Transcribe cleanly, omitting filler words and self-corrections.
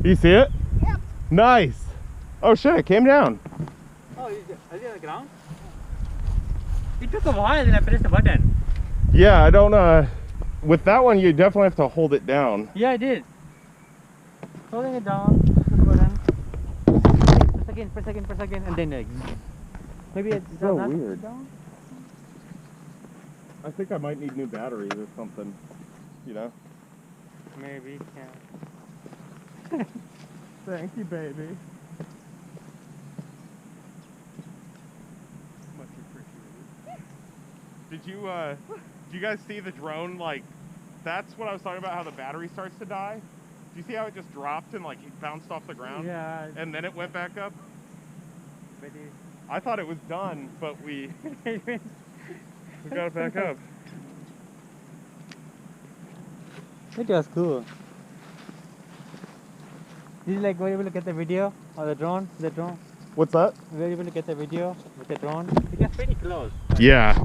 You see it? Yep. Nice. Oh shit, it came down. Oh, is it on the ground? It took a while when I pressed the button. Yeah, I don't, with that one, you definitely have to hold it down. Yeah, I did. Holding it down, press the button. Press again, and then like, maybe it's so not weird. down. I think I might need new batteries or something, you know? Maybe, yeah. Thank you, baby. Much appreciated. Did you guys see the drone? Like, that's what I was talking about, how the battery starts to die. Do you see how it just dropped and like it bounced off the ground? Yeah. And then it went back up? But I thought it was done, but we got it back up. it was cool. Did you like were you able to get the video of the drone? What's that? Were you able to get the video with the drone? It was pretty close. Yeah.